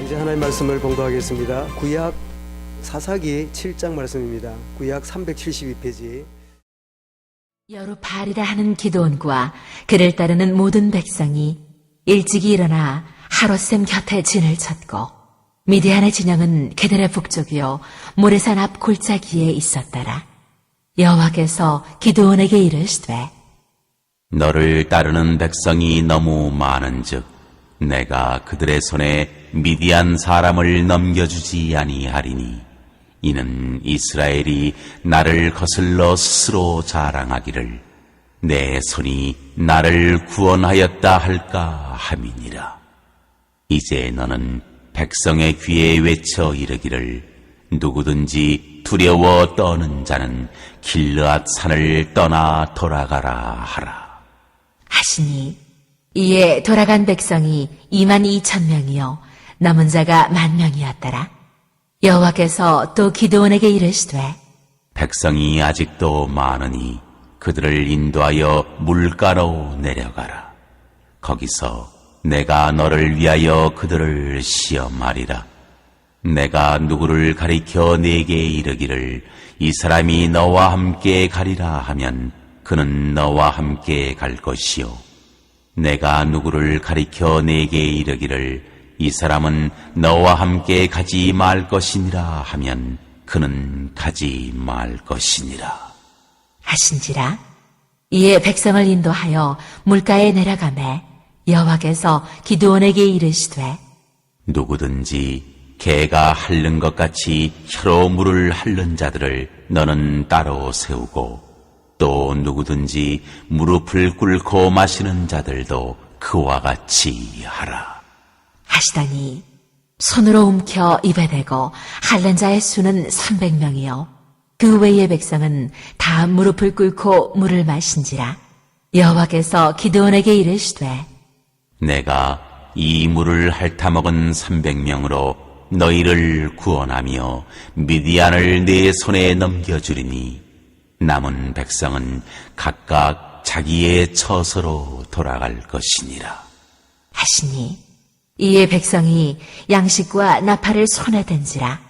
이제 하나님의 말씀을 봉독하겠습니다. 구약 사사기 7장 말씀입니다. 구약 372페이지. 여루바알이라 하는 기드온과 그를 따르는 모든 백성이 일찍이 일어나 하롯셈 곁에 진을 쳤고 미디안의 진영은 게델의 북쪽이요 모레산 앞 골짜기에 있었더라. 여호와께서 기드온에게 이르시되 너를 따르는 백성이 너무 많은즉 내가 그들의 손에 미디안 사람을 넘겨주지 아니하리니 이는 이스라엘이 나를 거슬러 스스로 자랑하기를 내 손이 나를 구원하였다 할까 함이니라. 이제 너는 백성의 귀에 외쳐 이르기를 누구든지 두려워 떠는 자는 길르앗 산을 떠나 돌아가라 하라 하시니 이에 돌아간 백성이 22,000명이요 남은 자가 10,000명이었더라. 여호와께서 또 기드온에게 이르시되 백성이 아직도 많으니 그들을 인도하여 물가로 내려가라. 거기서 내가 너를 위하여 그들을 시험하리라. 내가 누구를 가리켜 내게 이르기를 이 사람이 너와 함께 가리라 하면 그는 너와 함께 갈 것이요 내가 누구를 가리켜 내게 이르기를 이 사람은 너와 함께 가지 말 것이니라 하면 그는 가지 말 것이니라 하신지라. 이에 백성을 인도하여 물가에 내려가매 여호와께서 기드온에게 이르시되 누구든지 개가 핥는 것 같이 혀로 물을 핥는 자들을 너는 따로 세우고 또 누구든지 무릎을 꿇고 마시는 자들도 그와 같이 하라. 하시더니 손으로 움켜 입에 대고 핥는 자의 수는 300명이요 그 외의 백성은 다 무릎을 꿇고 물을 마신지라. 여호와께서 기드온에게 이르시되 내가 이 물을 핥아먹은 300명으로 너희를 구원하며 미디안을 내 손에 넘겨주리니 남은 백성은 각각 자기의 처소로 돌아갈 것이니라 하시니 이에 백성이 양식과 나팔을 손에 댄지라.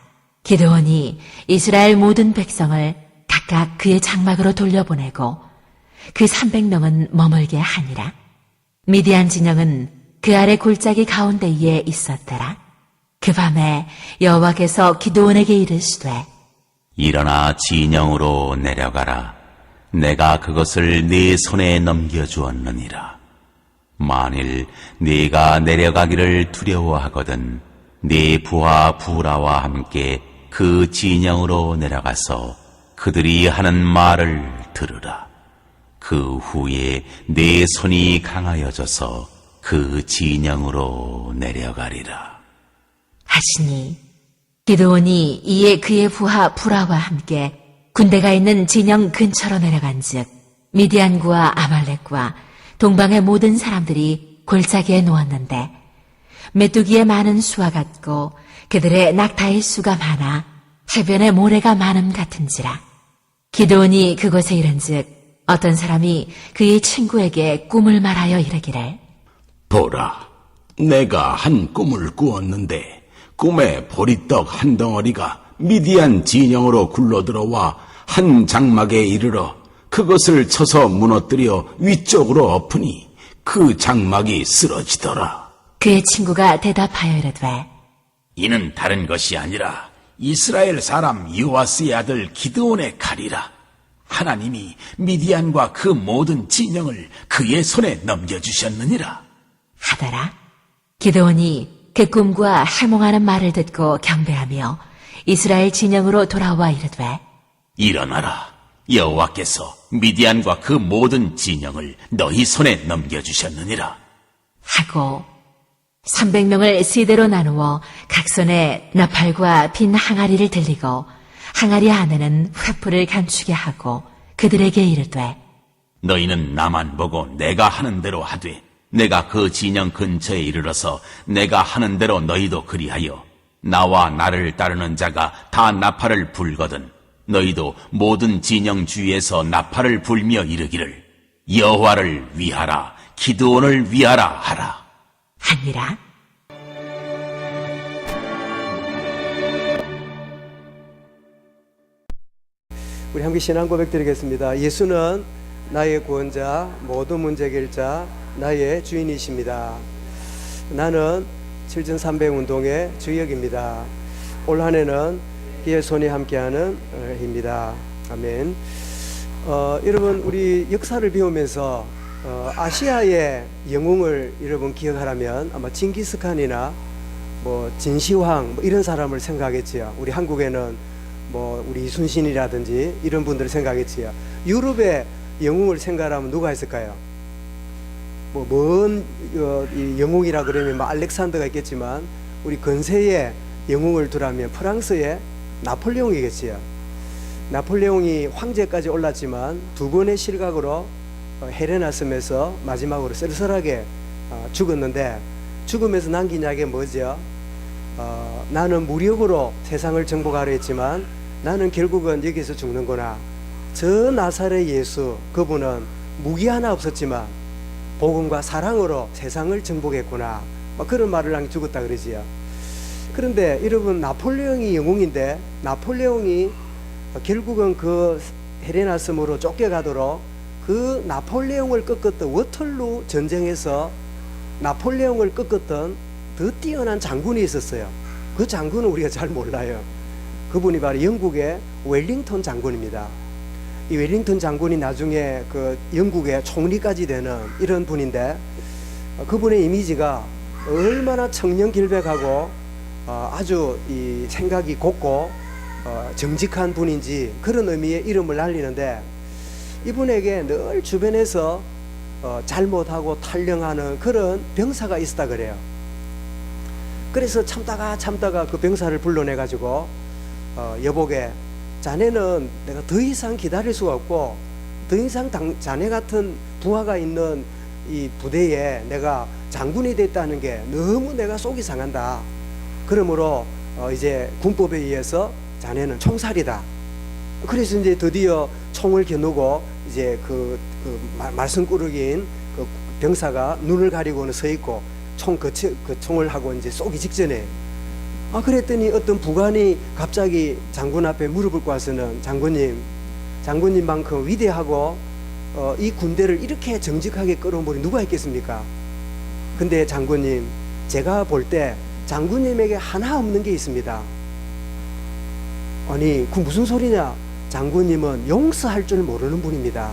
기드온이 이스라엘 모든 백성을 각각 그의 장막으로 돌려보내고 그 300명은 머물게 하니라. 미디안 진영은 그 아래 골짜기 가운데에 있었더라. 그 밤에 여호와께서 기드온에게 이르시되 일어나 진영으로 내려가라. 내가 그것을 네 손에 넘겨주었느니라. 만일 네가 내려가기를 두려워하거든 네 부하 부라와 함께 그 진영으로 내려가서 그들이 하는 말을 들으라. 그 후에 네 손이 강하여져서 그 진영으로 내려가리라 하시니 기드온이 이에 그의 부하 부라와 함께 군대가 있는 진영 근처로 내려간즉 미디안과 아말렉과 동방의 모든 사람들이 골짜기에 누웠는데 메뚜기의 많은 수와 같고 그들의 낙타의 수가 많아 해변의 모래가 많음 같은지라. 기드온이 그곳에 이른즉 어떤 사람이 그의 친구에게 꿈을 말하여 이르기를 보라, 내가 한 꿈을 꾸었는데 꿈에 보리떡 한 덩어리가 미디안 진영으로 굴러들어와 한 장막에 이르러 그것을 쳐서 무너뜨려 위쪽으로 엎으니 그 장막이 쓰러지더라. 그의 친구가 대답하여 이르되 이는 다른 것이 아니라 이스라엘 사람 요아스의 아들 기드온의 칼이라. 하나님이 미디안과 그 모든 진영을 그의 손에 넘겨주셨느니라 하더라. 기드온이 그 꿈과 해몽하는 말을 듣고 경배하며 이스라엘 진영으로 돌아와 이르되 일어나라. 여호와께서 미디안과 그 모든 진영을 너희 손에 넘겨주셨느니라 하고 300명을 세대로 나누어 각 손에 나팔과 빈 항아리를 들리고 항아리 안에는 횃불을 감추게 하고 그들에게 이르되 너희는 나만 보고 내가 하는 대로 하되 내가 그 진영 근처에 이르러서 내가 하는 대로 너희도 그리하여 나와 나를 따르는 자가 다 나팔을 불거든 너희도 모든 진영 주위에서 나팔을 불며 이르기를 여호와를 위하라, 기드온을 위하라 하라. 하니라. 우리 함께 신앙 고백 드리겠습니다. 예수는 나의 구원자, 모든 문제 해결자, 나의 주인이십니다. 나는 7300운동의 주역입니다. 올 한 해는 그의 손이 함께하는 해입니다. 아멘. 여러분, 우리 역사를 배우면서 아시아의 영웅을 여러분 기억하라면 아마 징기스칸이나 뭐 진시황 뭐 이런 사람을 생각했지요. 우리 한국에는 뭐 우리 이순신이라든지 이런 분들을 생각했지요. 유럽의 영웅을 생각하면 누가 있을까요? 뭐 먼 영웅이라 그러면 뭐 알렉산더가 있겠지만 우리 근세의 영웅을 두라면 프랑스의 나폴레옹이겠지요. 나폴레옹이 황제까지 올랐지만 두 번의 실각으로 헤레나섬에서 마지막으로 쓸쓸하게 죽었는데, 죽으면서 남긴 이야기가 뭐죠? 나는 무력으로 세상을 정복하려 했지만 나는 결국은 여기서 죽는구나. 저 나사렛 예수, 그분은 무기 하나 없었지만 복음과 사랑으로 세상을 정복했구나. 그런 말을 하고 죽었다 그러지요. 그런데 여러분, 나폴레옹이 영웅인데 나폴레옹이 결국은 그 헤레나섬으로 쫓겨가도록 그 나폴레옹을 꺾었던 워털루 전쟁에서 나폴레옹을 꺾었던 더 뛰어난 장군이 있었어요. 그 장군은 우리가 잘 몰라요. 그분이 바로 영국의 웰링턴 장군입니다. 이 웰링턴 장군이 나중에 그 영국의 총리까지 되는 이런 분인데, 그분의 이미지가 얼마나 청렴길백하고 아주 이 생각이 곱고 정직한 분인지 그런 의미의 이름을 날리는데, 이분에게 늘 주변에서 잘못하고 탈령하는 그런 병사가 있었다 그래요. 그래서 참다가 그 병사를 불러내 가지고 여보게, 자네는 내가 더 이상 기다릴 수가 없고 더 이상 자네 같은 부하가 있는 이 부대에 내가 장군이 됐다는 게 너무 내가 속이 상한다. 그러므로 이제 군법에 의해서 자네는 총살이다. 그래서 이제 드디어 총을 겨누고 이제 그 말썽꾸러기인 그 병사가 눈을 가리고는 서 있고 그 총을 하고 이제 쏘기 직전에, 그랬더니 어떤 부관이 갑자기 장군 앞에 무릎을 꿇어서는 장군님만큼 위대하고 이 군대를 이렇게 정직하게 끌어온 분이 누가 있겠습니까? 근데 장군님, 제가 볼 때 장군님에게 하나 없는 게 있습니다. 아니, 그 무슨 소리냐? 장군님은 용서할 줄 모르는 분입니다.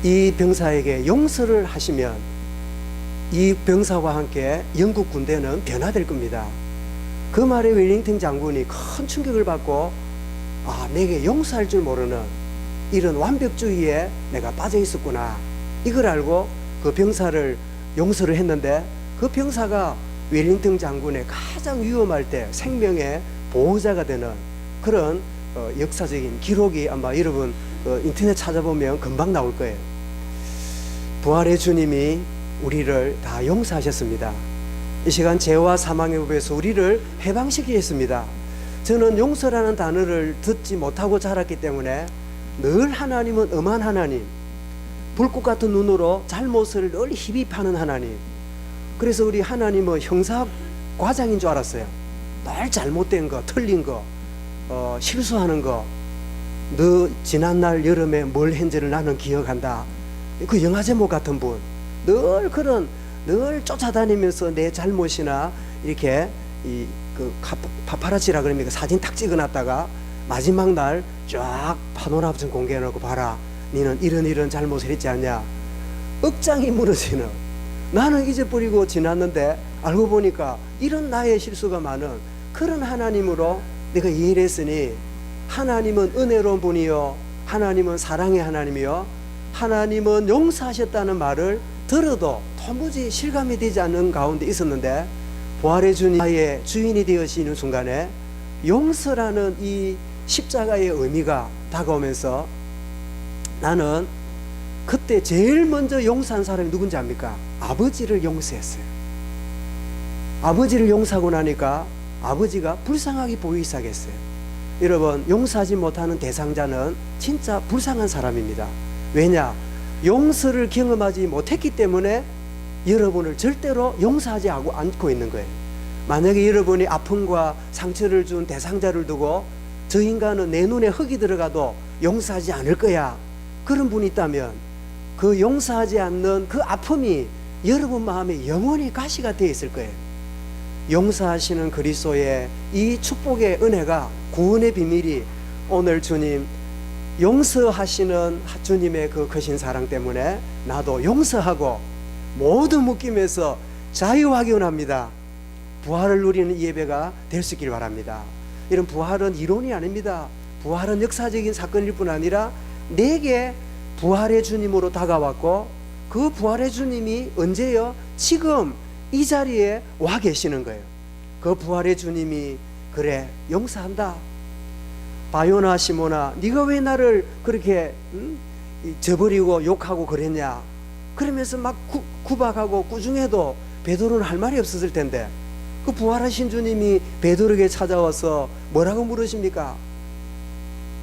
이 병사에게 용서를 하시면 이 병사와 함께 영국 군대는 변화될 겁니다. 그 말에 웰링턴 장군이 큰 충격을 받고, 내게 용서할 줄 모르는 이런 완벽주의에 내가 빠져 있었구나. 이걸 알고 그 병사를 용서를 했는데, 그 병사가 웰링턴 장군의 가장 위험할 때 생명의 보호자가 되는 그런 역사적인 기록이 아마 여러분 인터넷 찾아보면 금방 나올 거예요. 부활의 주님이 우리를 다 용서하셨습니다. 이 시간 죄와 사망의 법에서 우리를 해방시키셨습니다. 저는 용서라는 단어를 듣지 못하고 자랐기 때문에 늘 하나님은 엄한 하나님, 불꽃 같은 눈으로 잘못을 늘 희비하는 하나님, 그래서 우리 하나님은 형사 과장인 줄 알았어요. 늘 잘못된 거, 틀린 거, 실수하는 거, 너 지난날 여름에 뭘 했는지를 나는 기억한다. 그 영화 제목 같은 분, 늘 쫓아다니면서 내 잘못이나 이렇게 파파라치라 그럽니까? 사진 딱 찍어놨다가 마지막 날 쫙 파노라마 공개해놓고, 봐라, 니는 이런 잘못을 했지 않냐? 억장이 무너지는, 나는 잊어버리고 지났는데 알고 보니까 이런 나의 실수가 많은 그런 하나님으로 내가 이해를 했으니, 하나님은 은혜로운 분이요, 하나님은 사랑의 하나님이요, 하나님은 용서하셨다는 말을 들어도 도무지 실감이 되지 않는 가운데 있었는데, 부활의 주님 나의 주인이 되어지는 순간에 용서라는 이 십자가의 의미가 다가오면서, 나는 그때 제일 먼저 용서한 사람이 누군지 압니까? 아버지를 용서했어요. 아버지를 용서하고 나니까 아버지가 불쌍하게 보이기 시작했어요. 여러분, 용서하지 못하는 대상자는 진짜 불쌍한 사람입니다. 왜냐? 용서를 경험하지 못했기 때문에 여러분을 절대로 용서하지 않고 있는 거예요. 만약에 여러분이 아픔과 상처를 준 대상자를 두고 저 인간은 내 눈에 흙이 들어가도 용서하지 않을 거야, 그런 분이 있다면 그 용서하지 않는 그 아픔이 여러분 마음에 영원히 가시가 되어 있을 거예요. 용서하시는 그리스도의 이 축복의 은혜가, 구원의 비밀이 오늘 주님, 용서하시는 주님의 그 크신 사랑 때문에 나도 용서하고 모든 묶임에서 자유하기 원합니다. 부활을 누리는 이 예배가 될 수 있길 바랍니다. 이런 부활은 이론이 아닙니다. 부활은 역사적인 사건일 뿐 아니라 내게 부활의 주님으로 다가왔고, 그 부활의 주님이 언제요? 지금 이 자리에 와 계시는 거예요. 그 부활의 주님이 그래, 용서한다. 바요나 시모나, 네가 왜 나를 그렇게 저버리고 욕하고 그랬냐? 그러면서 막 구박하고 꾸중해도 베드로는 할 말이 없었을 텐데, 그 부활하신 주님이 베드로에게 찾아와서 뭐라고 물으십니까?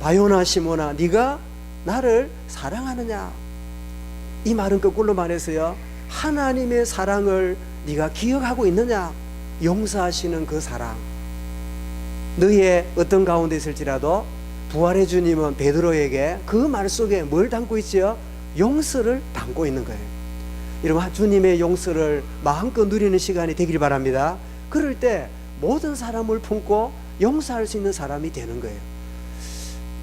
바요나 시모나, 네가 나를 사랑하느냐? 이 말은 거꾸로 말해서요, 하나님의 사랑을 네가 기억하고 있느냐? 용서하시는 그 사랑, 너의 어떤 가운데 있을지라도 부활의 주님은 베드로에게 그 말 속에 뭘 담고 있지요? 용서를 담고 있는 거예요. 여러분, 주님의 용서를 마음껏 누리는 시간이 되길 바랍니다. 그럴 때 모든 사람을 품고 용서할 수 있는 사람이 되는 거예요.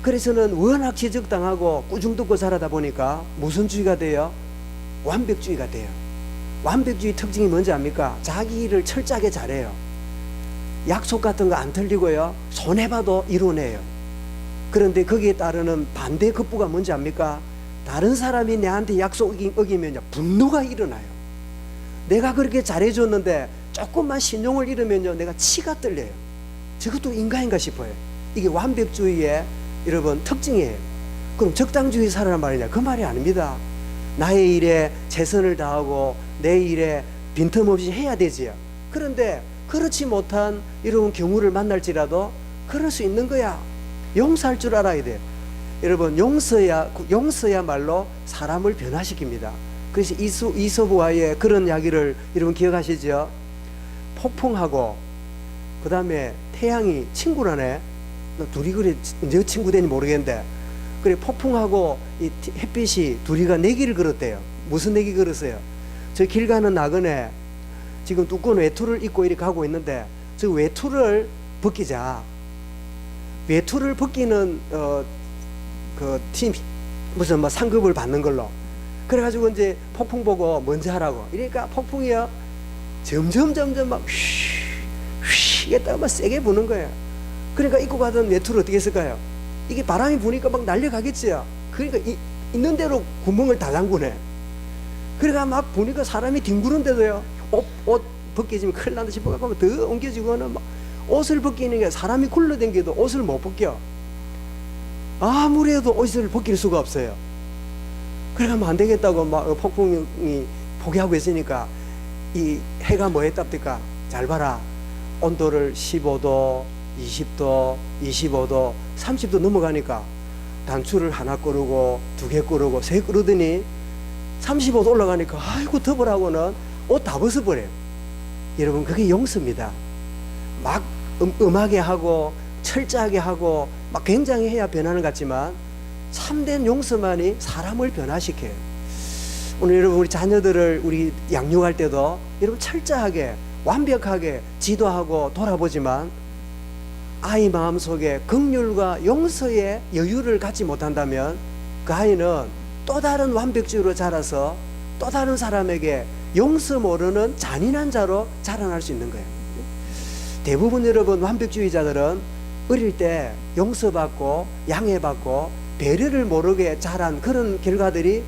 그래서는 워낙 지적당하고 꾸중듣고 자라다 보니까 무슨 주의가 돼요? 완벽주의가 돼요. 완벽주의 특징이 뭔지 압니까? 자기 일을 철저하게 잘해요. 약속 같은 거 안 틀리고요, 손해봐도 이루어내요. 그런데 거기에 따르는 반대 급부가 뭔지 압니까? 다른 사람이 내한테 약속 어기면 분노가 일어나요. 내가 그렇게 잘해줬는데 조금만 신용을 잃으면 내가 치가 떨려요. 저것도 인간인가 싶어요. 이게 완벽주의의 여러분 특징이에요. 그럼 적당주의 살아란 말이냐? 그 말이 아닙니다. 나의 일에 최선을 다하고 내 일에 빈틈없이 해야 되지요. 그런데 그렇지 못한 이런 경우를 만날지라도 그럴 수 있는 거야. 용서할 줄 알아야 돼요. 여러분, 용서야말로 사람을 변화시킵니다. 그래서 이소부와의 그런 이야기를 여러분 기억하시죠? 폭풍하고 그 다음에 태양이 친구라네. 둘이 그래 언제 친구 되는지 모르겠는데, 그래 폭풍하고 이 햇빛이 둘이가 내기를 걸었대요. 무슨 내기 걸었어요? 저 길 가는 나그네 지금 두꺼운 외투를 입고 이렇게 가고 있는데, 저 외투를 벗기자. 외투를 벗기는 그 팀 무슨 뭐 상급을 받는 걸로. 그래가지고 이제 폭풍 보고 먼저 하라고. 이러니까 폭풍이요 점점 막 휘 했다가 막 세게 부는 거예요. 그러니까 입고 가던 외투를 어떻게 했을까요? 이게 바람이 부니까 막 날려가겠지요. 그러니까 있는 대로 구멍을 다 잠그네. 그러니까 막 보니까 사람이 뒹구는데도요, 옷 벗겨지면 큰일 난다 싶어가지고 더 옮겨지고는 막 옷을 벗기는 게, 사람이 굴러댕겨도 옷을 못 벗겨. 아무리 해도 옷을 벗길 수가 없어요. 그러면 안 되겠다고 막 폭풍이 포기하고 있으니까 이 해가 뭐 했답니까? 잘 봐라. 온도를 15도, 20도, 25도, 30도 넘어가니까 단추를 하나 끄르고 두 개 끄르고 세 개 끄르더니 35도 올라가니까 아이고 더불하고는 옷 다 벗어버려요. 여러분, 그게 용서입니다. 막 음하게 하고 철저하게 하고 막 굉장히 해야 변하는 것 같지만 참된 용서만이 사람을 변화시켜요. 오늘 여러분, 우리 자녀들을 우리 양육할 때도 여러분 철저하게 완벽하게 지도하고 돌아보지만 아이 마음속에 긍휼과 용서의 여유를 갖지 못한다면 그 아이는 또 다른 완벽주의로 자라서 또 다른 사람에게 용서 모르는 잔인한 자로 자라날 수 있는 거예요. 대부분 여러분 완벽주의자들은 어릴 때 용서받고 양해받고 배려를 모르게 자란 그런 결과들이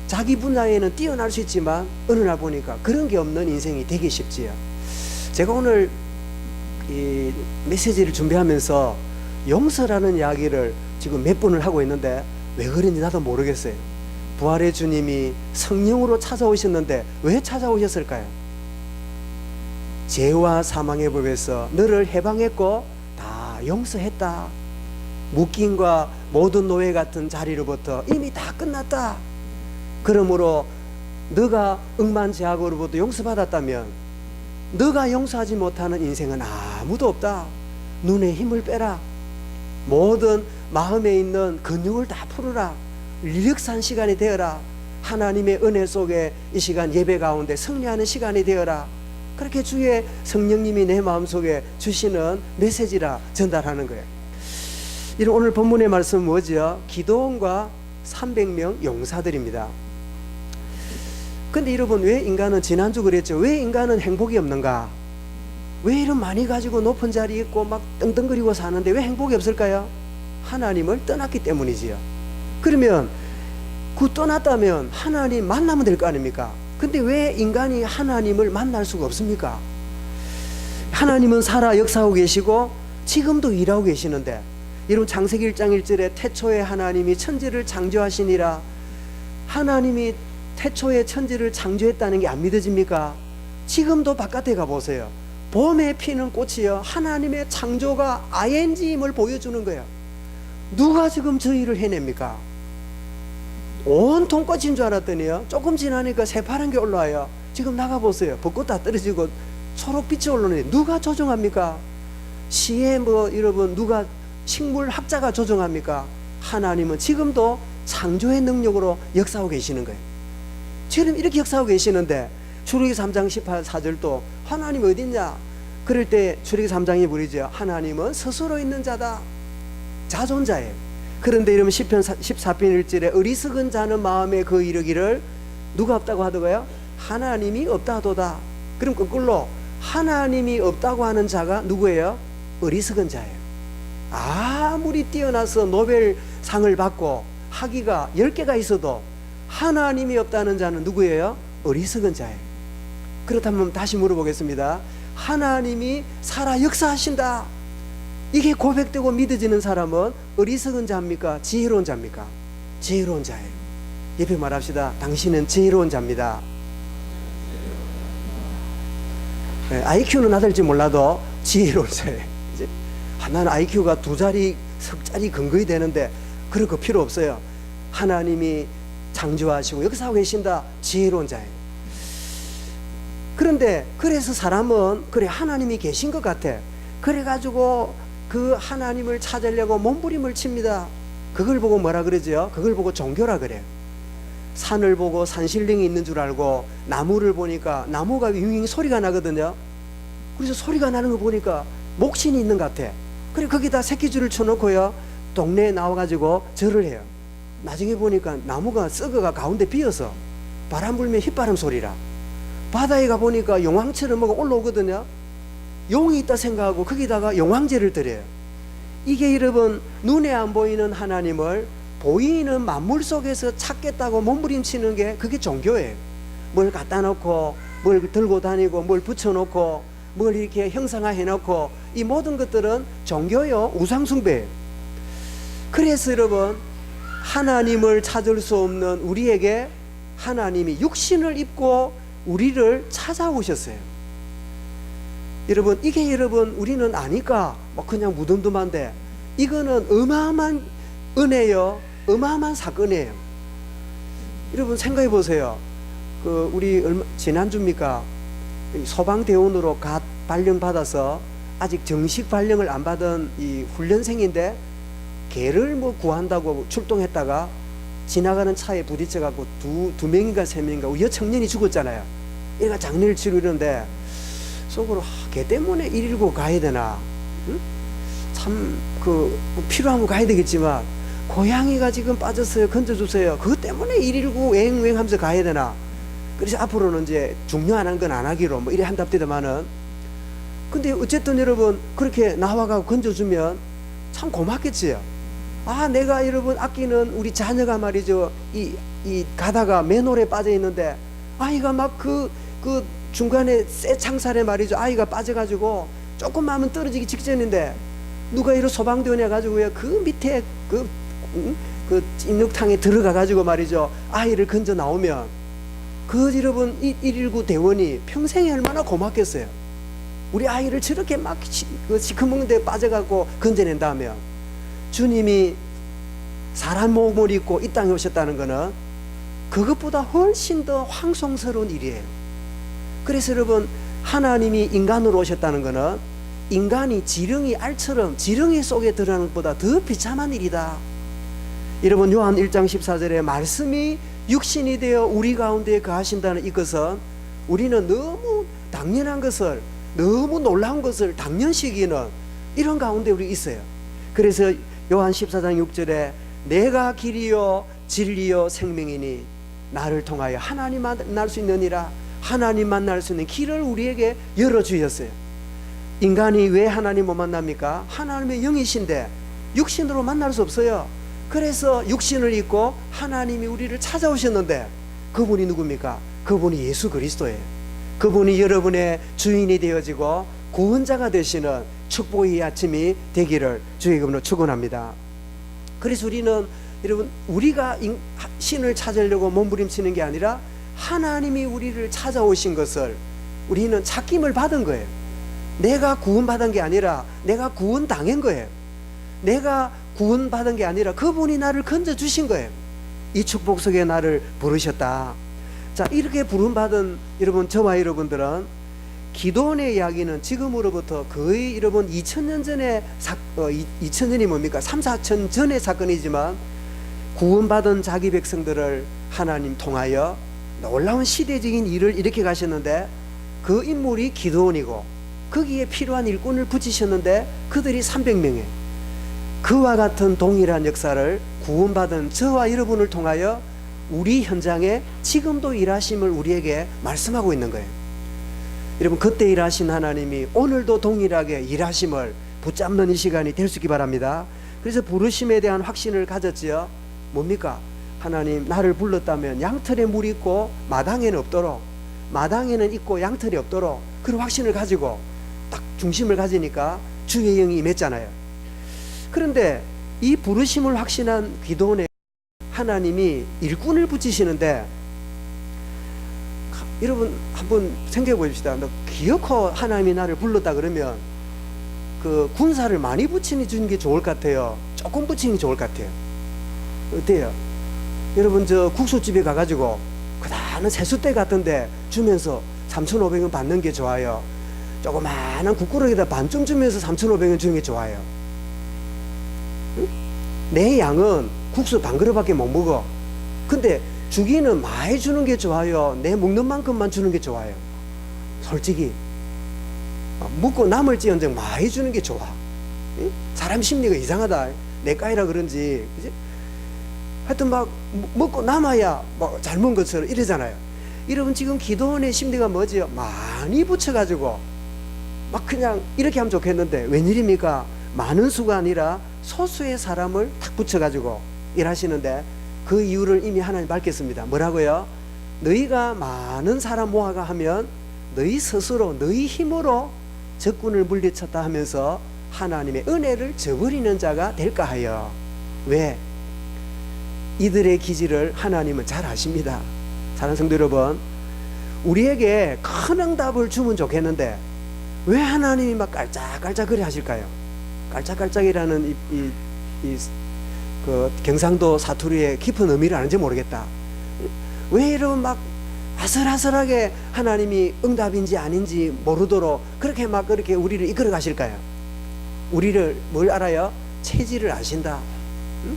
자기 분야에는 뛰어날 수 있지만 어느 날 보니까 그런 게 없는 인생이 되기 쉽지요. 제가 오늘 이 메시지를 준비하면서 용서라는 이야기를 지금 몇 번을 하고 있는데 왜 그런지 나도 모르겠어요. 부활의 주님이 성령으로 찾아오셨는데 왜 찾아오셨을까요? 죄와 사망의 법에서 너를 해방했고 다 용서했다. 묶임과 모든 노예 같은 자리로부터 이미 다 끝났다. 그러므로 너가 억만제약으로부터 용서받았다면 너가 용서하지 못하는 인생은 아무도 없다. 눈에 힘을 빼라. 모든 마음에 있는 근육을 다 풀어라. 리력산 시간이 되어라. 하나님의 은혜 속에 이 시간 예배 가운데 승리하는 시간이 되어라. 그렇게 주의 성령님이 내 마음속에 주시는 메시지라 전달하는 거예요. 이런 오늘 본문의 말씀은 뭐죠? 기도원과 300명 용사들입니다. 근데 여러분, 왜 인간은, 지난주 그랬죠, 왜 인간은 행복이 없는가? 왜 이런 많이 가지고 높은 자리에 있고 막 떵떵거리고 사는데 왜 행복이 없을까요? 하나님을 떠났기 때문이지요. 그러면 그 떠났다면 하나님 만나면 될 거 아닙니까? 근데 왜 인간이 하나님을 만날 수가 없습니까? 하나님은 살아 역사하고 계시고 지금도 일하고 계시는데, 여러분 창세기 1장 1절에 태초에 하나님이 천지를 창조하시니라, 하나님이 태초에 천지를 창조했다는 게 안 믿어집니까? 지금도 바깥에 가보세요. 봄에 피는 꽃이요, 하나님의 창조가 ING임을 보여주는 거예요. 누가 지금 저 일을 해냅니까? 온통 꽃인 줄 알았더니요, 조금 지나니까 새파란 게 올라와요. 지금 나가보세요. 벚꽃 다 떨어지고 초록빛이 올라오는데 누가 조종합니까? 시에 여러분 누가 식물학자가 조종합니까? 하나님은 지금도 창조의 능력으로 역사하고 계시는 거예요. 지금 이렇게 역사하고 계시는데 출애굽기 3장 14절도 하나님 어딨냐? 그럴 때 출애굽기 3장이 부르죠. 하나님은 스스로 있는 자다. 자존자예요. 그런데 이러면 시편 14편 1절에 어리석은 자는 마음에 그 이르기를 누가 없다고 하더가요? 하나님이 없다도다. 그럼 거꾸로 하나님이 없다고 하는 자가 누구예요? 어리석은 자예요. 아무리 뛰어나서 노벨상을 받고 학위가 10개가 있어도 하나님이 없다는 자는 누구예요? 어리석은 자예요. 그렇다면 다시 물어보겠습니다. 하나님이 살아 역사하신다, 이게 고백되고 믿어지는 사람은 어리석은 자입니까? 지혜로운 자입니까? 지혜로운 자예요. 옆에 말합시다. 당신은 지혜로운 자입니다. IQ는 낮을지 몰라도 지혜로운 자예요. 이제 나는 IQ가 2자리, 석자리 근거이 되는데 그런 거 필요 없어요. 하나님이 창조하시고 역사하고 계신다. 지혜로운 자예요. 그런데 그래서 사람은 그래 하나님이 계신 것 같아. 그래가지고 그 하나님을 찾으려고 몸부림을 칩니다. 그걸 보고 뭐라 그러죠? 그걸 보고 종교라 그래요. 산을 보고 산신령이 있는 줄 알고 나무를 보니까 나무가 윙윙 소리가 나거든요. 그래서 소리가 나는 거 보니까 목신이 있는 것 같아. 그래 거기다 새끼줄을 쳐놓고요, 동네에 나와가지고 절을 해요. 나중에 보니까 나무가 썩어가 가운데 비어서 바람 불면 휘바람 소리라. 바다에 가보니까 용왕처럼 뭐가 올라오거든요. 용이 있다 생각하고 거기다가 용왕제를 드려요. 이게 여러분 눈에 안 보이는 하나님을 보이는 만물 속에서 찾겠다고 몸부림치는 게 그게 종교예요. 뭘 갖다 놓고 뭘 들고 다니고 뭘 붙여놓고 뭘 이렇게 형상화해 놓고, 이 모든 것들은 종교요, 우상숭배예요. 그래서 여러분 하나님을 찾을 수 없는 우리에게 하나님이 육신을 입고 우리를 찾아오셨어요. 여러분 이게 여러분 우리는 아니까 뭐 그냥 무덤덤한데 이거는 어마어마한 은혜요, 어마어마한 사건이에요. 여러분 생각해 보세요. 우리 지난주입니까? 소방대원으로 갓 발령 받아서 아직 정식 발령을 안 받은 이 훈련생인데 개를 구한다고 출동했다가 지나가는 차에 부딪혀갖고 두 명인가 세 명인가 우리 여청년이 죽었잖아요. 얘가 장례를 치르는데 속으로 개 때문에 119 가야 되나? 응? 참 필요하면 가야 되겠지만 고양이가 지금 빠졌어요, 건져주세요. 그것 때문에 119 웽웽 하면서 가야 되나? 그래서 앞으로는 이제 중요한 건 안 하기로 이래 한답디다마는, 근데 어쨌든 여러분 그렇게 나와가고 건져주면 참 고맙겠지요. 내가 여러분 아끼는 우리 자녀가 말이죠, 이 가다가 맨홀에 빠져 있는데 아이가 막 그 중간에 새 창살에 말이죠, 아이가 빠져가지고 조금만 하면 떨어지기 직전인데 누가 이런 소방대원이 가지고 그 밑에 그 인육탕에 들어가가지고 말이죠, 아이를 건져 나오면 그 여러분 119 대원이 평생에 얼마나 고맙겠어요. 우리 아이를 저렇게 막 시커먼 데 빠져갖고 건져낸다면, 주님이 사람 몸을 입고 이 땅에 오셨다는 것은 그것보다 훨씬 더 황송스러운 일이에요. 그래서 여러분, 하나님이 인간으로 오셨다는 것은 인간이 지렁이 알처럼 지렁이 속에 들어가는 것보다 더 비참한 일이다. 여러분, 요한 1장 14절에 말씀이 육신이 되어 우리 가운데 거하신다는 이것은 우리는 너무 당연한 것을, 너무 놀라운 것을 당연시 여기는 이런 가운데 우리 있어요. 그래서 요한 14장 6절에 내가 길이요 진리요 생명이니 나를 통하여 하나님 만날 수 있느니라. 하나님 만날 수 있는 길을 우리에게 열어주셨어요. 인간이 왜 하나님 못 만납니까? 하나님의 영이신데 육신으로 만날 수 없어요. 그래서 육신을 입고 하나님이 우리를 찾아오셨는데 그분이 누굽니까? 그분이 예수 그리스도예요. 그분이 여러분의 주인이 되어지고 구원자가 되시는 축복의 아침이 되기를 주의 이름으로 축원합니다. 그래서 우리는 여러분, 우리가 신을 찾으려고 몸부림치는 게 아니라 하나님이 우리를 찾아오신 것을 우리는 찾김을 받은 거예요. 내가 구원받은 게 아니라 내가 구원당한 거예요. 내가 구원받은 게 아니라 그분이 나를 건져주신 거예요. 이 축복 속에 나를 부르셨다. 자, 이렇게 부름받은 여러분, 저와 여러분들은 기도원의 이야기는 지금으로부터 거의 여러분 2000년 전에 2000년이 뭡니까? 3, 4천 전의 사건이지만 구원받은 자기 백성들을 하나님 통하여 놀라운 시대적인 일을 일으켜 가셨는데 그 인물이 기도원이고 거기에 필요한 일꾼을 붙이셨는데 그들이 300명이에요. 그와 같은 동일한 역사를 구원받은 저와 여러분을 통하여 우리 현장에 지금도 일하심을 우리에게 말씀하고 있는 거예요. 여러분, 그때 일하신 하나님이 오늘도 동일하게 일하심을 붙잡는 이 시간이 될 수 있기 바랍니다. 그래서 부르심에 대한 확신을 가졌지요. 뭡니까? 하나님, 나를 불렀다면 양털에 물이 있고 마당에는 없도록, 마당에는 있고 양털이 없도록 그런 확신을 가지고 딱 중심을 가지니까 주의 영이 임했잖아요. 그런데 이 부르심을 확신한 기도원에 하나님이 일꾼을 붙이시는데, 여러분 한번 생각해 보십시다. 기어코 하나님이 나를 불렀다 그러면 그 군사를 많이 붙이는 게 좋을 것 같아요? 조금 붙이는 게 좋을 것 같아요? 어때요? 여러분, 저 국수집에 가가지고 그다는 세숫대 같은데 주면서 3,500원 받는 게 좋아요? 조그마한 국그릇에다 반쯤 주면서 3,500원 주는 게 좋아요? 응? 내 양은 국수 반 그릇밖에 못 먹어. 근데 주기는 많이 주는 게 좋아요? 내 먹는 만큼만 주는 게 좋아요? 솔직히 먹고 남을지언정 많이 주는 게 좋아. 응? 사람 심리가 이상하다. 내 까이라 그런지, 그지? 하여튼 막 먹고 남아야 뭐 잘 먹은 것처럼 이러잖아요. 여러분, 지금 기도원의 심리가 뭐지요? 많이 붙여가지고 막 그냥 이렇게 하면 좋겠는데 웬일입니까? 많은 수가 아니라 소수의 사람을 탁 붙여가지고 일하시는데 그 이유를 이미 하나님 밝혔습니다. 뭐라고요? 너희가 많은 사람 모아가 하면 너희 스스로 너희 힘으로 적군을 물리쳤다 하면서 하나님의 은혜를 저버리는 자가 될까 하여. 왜? 이들의 기질을 하나님은 잘 아십니다. 사랑하는 성도 여러분, 우리에게 큰 응답을 주면 좋겠는데 왜 하나님이 막 깔짝깔짝 그래 하실까요? 깔짝깔짝이라는 그 경상도 사투리의 깊은 의미를 아는지 모르겠다. 왜 이런 막 아슬아슬하게 하나님이 응답인지 아닌지 모르도록 그렇게 막 그렇게 우리를 이끌어 가실까요? 우리를 뭘 알아요? 체질을 아신다. 응?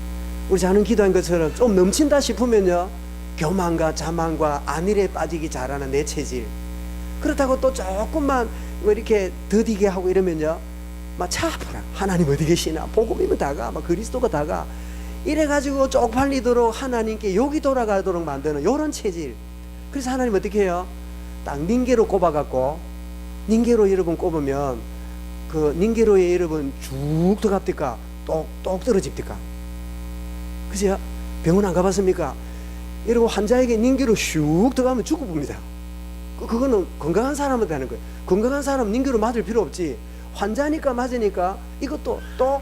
우리 자는 기도한 것처럼 좀 넘친다 싶으면요, 교만과 자만과 안일에 빠지기 잘하는 내 체질. 그렇다고 또 조금만 뭐 이렇게 더디게 하고 이러면요, 막 차프라, 하나님 어디 계시나, 복음이면 다가, 막 그리스도가 다가, 이래가지고 쪽팔리도록 하나님께 욕이 돌아가도록 만드는 요런 체질. 그래서 하나님 어떻게 해요? 딱 닌게로 꼽아갖고, 닌게로 여러분 꼽으면 그 닌게로에 여러분 쭉 들어갑니까? 똑똑 떨어집니까? 그죠? 병원 안 가봤습니까? 여러분, 환자에게 닌게로 슉 들어가면 죽어봅니다. 그거는 건강한 사람한테 하는 거예요. 건강한 사람은 닌게로 맞을 필요 없지. 환자니까 맞으니까 이것도 똑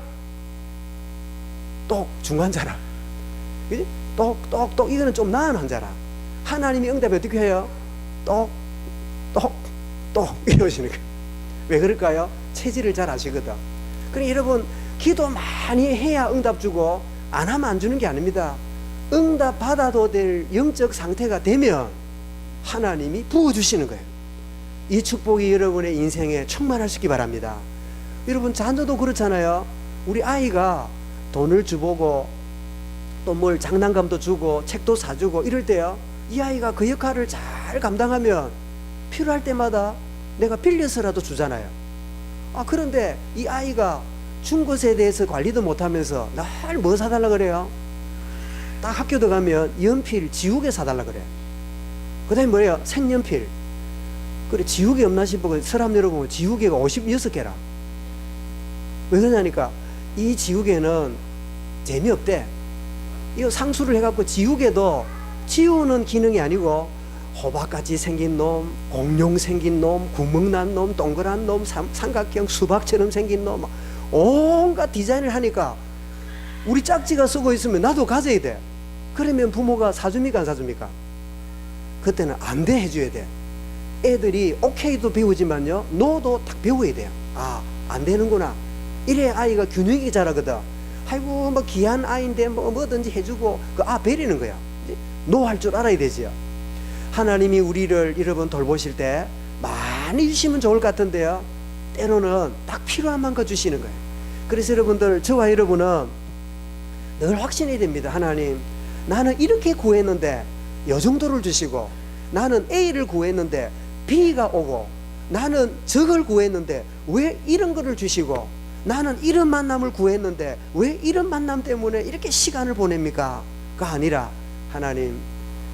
중환자라. 그지? 똑 이거는 좀 나은 환자라. 하나님이 응답이 어떻게 해요? 똑 이러시는 거예요. 왜 그럴까요? 체질을 잘 아시거든. 그러니 여러분, 기도 많이 해야 응답 주고 안 하면 안 주는 게 아닙니다. 응답 받아도 될 영적 상태가 되면 하나님이 부어주시는 거예요. 이 축복이 여러분의 인생에 충만하시기 바랍니다. 여러분 자녀도 그렇잖아요. 우리 아이가 돈을 주보고 또 뭘 장난감도 주고 책도 사주고 이럴 때요, 이 아이가 그 역할을 잘 감당하면 필요할 때마다 내가 빌려서라도 주잖아요. 그런데 이 아이가 준 것에 대해서 관리도 못하면서 날 뭐 사달라 그래요? 딱 학교 들어가면 연필 지우개 사달라 그래요. 그 다음에 뭐예요? 색연필. 그래, 지우개 없나 싶어 서랍 열어보면 지우개가 56개라. 왜 그러냐니까 이 지우개는 재미없대. 이거 상수를 해갖고 지우개도 지우는 기능이 아니고 호박같이 생긴 놈, 공룡 생긴 놈, 구멍난 놈, 동그란 놈, 삼각형 수박처럼 생긴 놈, 온갖 디자인을 하니까 우리 짝지가 쓰고 있으면 나도 가져야 돼. 그러면 부모가 사줍니까 안 사줍니까? 그때는 안 돼 해줘야 돼. 애들이 오케이도 배우지만요, 노도 딱 배워야 돼요. 안 되는구나. 이래야 아이가 균형이 자라거든. 아이고 뭐 귀한 아이인데 뭐든지 해주고 배리는 거야. 노 할 줄 알아야 되지요. 하나님이 우리를 여러분 돌보실 때 많이 주시면 좋을 것 같은데요, 때로는 딱 필요한 만큼 주시는 거예요. 그래서 여러분들, 저와 여러분은 늘 확신해야 됩니다. 하나님, 나는 이렇게 구했는데 이 정도를 주시고, 나는 A를 구했는데 B가 오고, 나는 저걸 구했는데 왜 이런 거를 주시고, 나는 이런 만남을 구했는데 왜 이런 만남 때문에 이렇게 시간을 보냅니까? 가 아니라, 하나님,